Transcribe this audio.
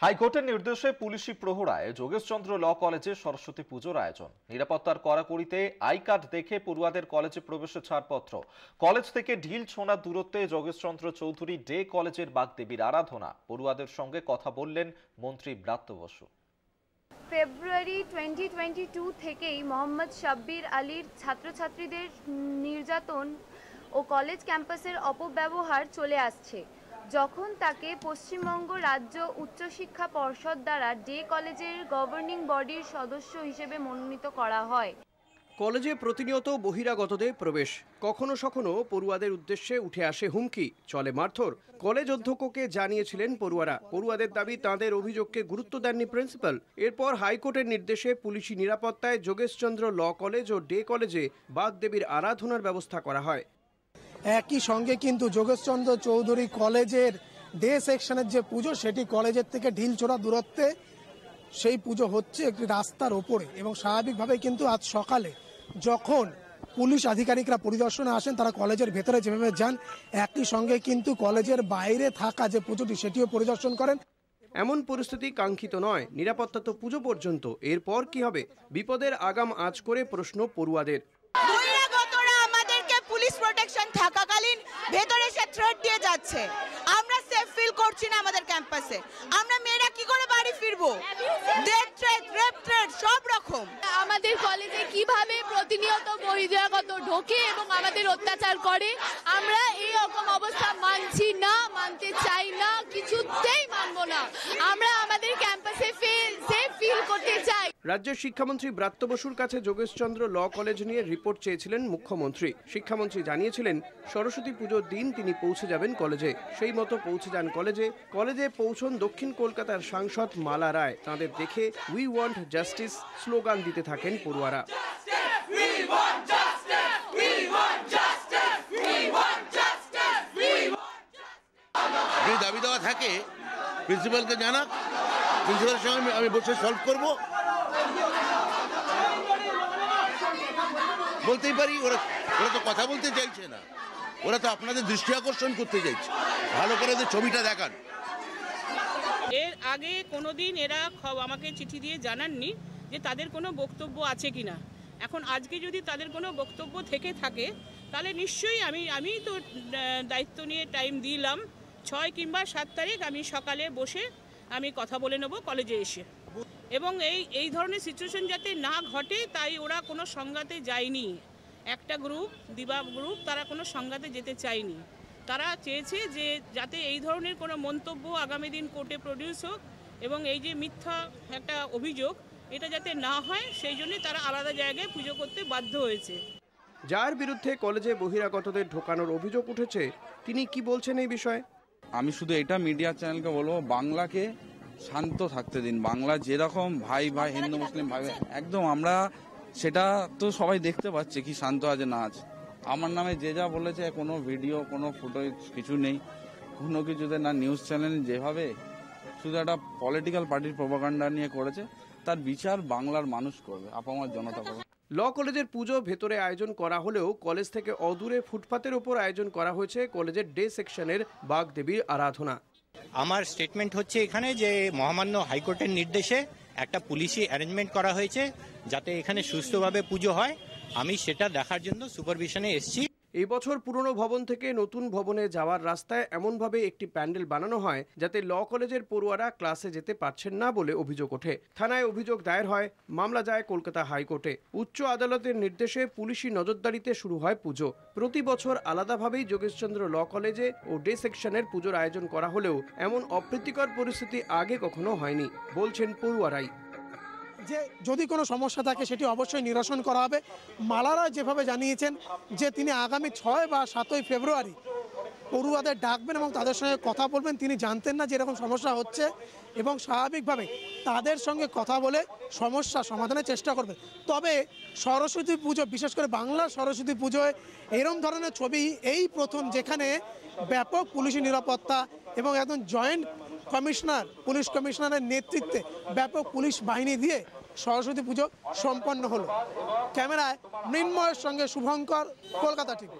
হাইকোর্টের নির্দেশে পুলিশি প্রহরায় যোগেশচন্দ্র ল কলেজে সরস্বতী পুজোর আয়োজন। নিরাপত্তার কড়াকড়িতে আই কার্ড দেখে পড়ুয়াদের কলেজে প্রবেশের ছাড়পত্র। কলেজ থেকে ঢিল ছোঁড়ার দূরত্বে যোগেশচন্দ্র চৌধুরী ডে কলেজের বাগদেবীর আরাধনা। পড়ুয়াদের সঙ্গে কথা বললেন মন্ত্রী ব্রাত্য বসু। ফেব্রুয়ারি 2022 থেকেই মোহাম্মদ শাব্বির আলীর ছাত্রছাত্রীদের নির্যাতন ও কলেজ ক্যাম্পাসের অপব্যবহার চলে আসছে। যখন তাকে পশ্চিমবঙ্গ রাজ্য উচ্চশিক্ষা পর্ষদ দ্বারা ডে কলেজের গভর্নিং বডির সদস্য হিসেবে মনোনীত করা হয়। কলেজে প্রতিনিয়ত বহিরাগতদের প্রবেশ, কখনো কখনো পড়ুয়াদের উদ্দেশ্যে উঠে আসে হুমকি, চলে মারধর। কলেজ অধ্যক্ষকে জানিয়েছিলেন পড়ুয়ারা। পড়ুয়াদের দাবি, তাঁদের অভিযোগকে গুরুত্ব দেননি প্রিন্সিপাল। এরপর হাইকোর্টের নির্দেশে পুলিশি নিরাপত্তায় যোগেশচন্দ্র ল কলেজ ও ডে কলেজে বাগদেবীর আরাধনার ব্যবস্থা করা হয়। একই সঙ্গে কিন্তু যোগেশচন্দ্র চৌধুরী কলেজের ডে সেকশনের যে পুজো, সেটি কলেজের থেকে ঢিল ছোড়া দূরত্বে সেই পুজো হচ্ছে একটি রাস্তার ওপরে। এবং স্বাভাবিকভাবে কিন্তু আজ সকালে যখন পুলিশ আধিকারিকরা পরিদর্শনে আসেন, তারা কলেজের ভেতরে যেভাবে যান, একই সঙ্গে কিন্তু কলেজের বাইরে থাকা যে পুজোটি সেটিও পরিদর্শন করেন। এমন পরিস্থিতি কাঙ্ক্ষিত নয়। নিরাপত্তা তো পুজো পর্যন্ত, এরপর কি হবে? বিপদের আগাম আঁচ করে প্রশ্ন পড়ুয়াদের। পুলিশ প্রোটেকশন থাকাকালীন ভেতরে এসে থ্রেট দিয়ে যাচ্ছে। আমরা সেফ ফিল করছি না আমাদের ক্যাম্পাসে। আমরা মেয়েরা কি করে বাড়ি ফিরবো? ডেথ থ্রেট, রেপ থ্রেট, সব রকম। আমাদের কলেজে কিভাবে প্রতিনিয়ত বহিরাগত ঢোকে এবং আমাদের অত্যাচার করে, আমরা এই রকম অবস্থা মানছি না, মানতে চাই না, কিছুতেই মানবো না। আমরা আমাদের ক্যাম্পাসে সেফ ফিল করতে চাই। রাজ্যের শিক্ষামন্ত্রী ব্রাত্য বসুর কাছে যোগেশচন্দ্র ল কলেজ নিয়ে রিপোর্ট চেয়েছিলেন মুখ্যমন্ত্রী। শিক্ষামন্ত্রী জানিয়েছিলেন সরস্বতী পুজোর দিন তিনি পৌঁছে যাবেন কলেজে। সেই মতো পৌঁছে যান কলেজে। কলেজে পৌঁছন দক্ষিণ কলকাতার সাংসদ মালা রায়। তাঁদের দেখে উই ওয়ান্ট জাস্টিস স্লোগান দিতে থাকেন পড়ুয়ারা। দাবি দেওয়া থাকে প্রিন্সিপালকে জানা, প্রিন্সিপালের সঙ্গে আমি বসে সলভ করব। বলতেই পারি, ওরা তো কথা বলতে চাইছে না, ওরা তো আপনাদের দৃষ্টি আকর্ষণ করতে চাইছে। ভালো করে ছবিটা দেখান। এর আগে কোনোদিন এরা আমাকে চিঠি দিয়ে জানাননি যে তাদের কোনো বক্তব্য আছে কিনা। এখন আজকে যদি তাদের কোনো বক্তব্য থেকে থাকে, তাহলে নিশ্চয়ই আমি তো দায়িত্ব নিয়ে টাইম দিলাম 6 কিংবা 7 তারিখ আমি সকালে বসে আমি কথা বলে নেব কলেজে এসে। এবং এই ধরনের সিচুয়েশন যাতে না ঘটে, তাই ওরা কোনো সংঘাতে যায়নি। একটা গ্রুপ, দিবা গ্রুপ, তারা কোনো সংঘাতে যেতে চায়নি। তারা চেয়েছে যে যাতে এই ধরনের কোনো মন্তব্য আগামী দিন কোর্টে প্রডিউস হোক এবং এই যে মিথ্যা একটা অভিযোগ, এটা যাতে না হয়, সেই জন্যই তারা আলাদা জায়গায় পুজো করতে বাধ্য হয়েছে। যার বিরুদ্ধে কলেজে বহিরাগতদের ঢোকানোর অভিযোগ উঠেছে, তিনি কি বলছেন এই বিষয়ে? আমি শুধু এটা মিডিয়া চ্যানেলকে বলবো, বাংলাকে শান্ত থাকতে দিন। বাংলা যেরকম ভাই ভাই, হিন্দু মুসলিম ভাই, একদম আমরা সেটা তো সবাই দেখতে পাচ্ছে কি শান্ত আছে না আছে। আমার নামে যে যা বলেছে, কোনো ভিডিও, কোনো ফুটো কিছু নেই, কোনো কিছুতে না। নিউজ চ্যানেল যেভাবে শুধু একটা পলিটিক্যাল পার্টির প্রপাগান্ডা নিয়ে করেছে, তার বিচার বাংলার মানুষ করবে, আপামর জনতা করবে। ল কলেজের পুজো ভেতরে আয়োজন করা হলেও কলেজ থেকে অদূরে ফুটপাতের উপর আয়োজন করা হয়েছে কলেজের ডে সেকশনের বাগদেবীর আরাধনা। আমার স্টেটমেন্ট হচ্ছে এখানে যে মহামান্য হাইকোর্টের নির্দেশে একটা পুলিশি অ্যারেঞ্জমেন্ট করা হয়েছে যাতে এখানে সুষ্ঠুভাবে পুজো হয়। আমি সেটা দেখার জন্য সুপারভিশনে এসেছি। এই বছর পুরনো ভবন থেকে নতুন ভবনে যাওয়ার রাস্তায় এমনভাবে একটি প্যান্ডেল বানানো হয় যাতে ল কলেজের পড়ুয়ারা ক্লাসে যেতে পারছেন না বলে অভিযোগ ওঠে। থানায় অভিযোগ দায়ের হয়, মামলা যায় কলকাতা হাইকোর্টে। উচ্চ আদালতের নির্দেশে পুলিশি নজরদারিতে শুরু হয় পুজো। প্রতি বছর আলাদাভাবেই যোগেশচন্দ্র ল কলেজে ও ডে সেকশনের পুজোর আয়োজন করা হলেও এমন অপ্রীতিকর পরিস্থিতি আগে কখনো হয়নি, বলছেন পড়ুয়ারাই। যে যদি কোনো সমস্যা থাকে সেটি অবশ্যই নিরসন করা হবে। মালারা যেভাবে জানিয়েছেন যে তিনি আগামী 6 বা 7 ফেব্রুয়ারি পড়ুয়াদের ডাকবেন এবং তাদের সঙ্গে কথা বলবেন। তিনি জানতেন না যে এরকম সমস্যা হচ্ছে এবং স্বাভাবিকভাবে তাদের সঙ্গে কথা বলে সমস্যা সমাধানের চেষ্টা করবেন। তবে সরস্বতী পুজো, বিশেষ করে বাংলার সরস্বতী পুজোয় এরকম ধরনের ছবি এই প্রথম, যেখানে ব্যাপক পুলিশি নিরাপত্তা এবং একজন জয়েন্ট কমিশনার, পুলিশ কমিশনারের নেতৃত্বে ব্যাপক পুলিশ বাহিনী দিয়ে সরস্বতী পুজো সম্পন্ন হলো। ক্যামেরায় মৃন্ময়ের সঙ্গে শুভঙ্কর, কলকাতা টিভি।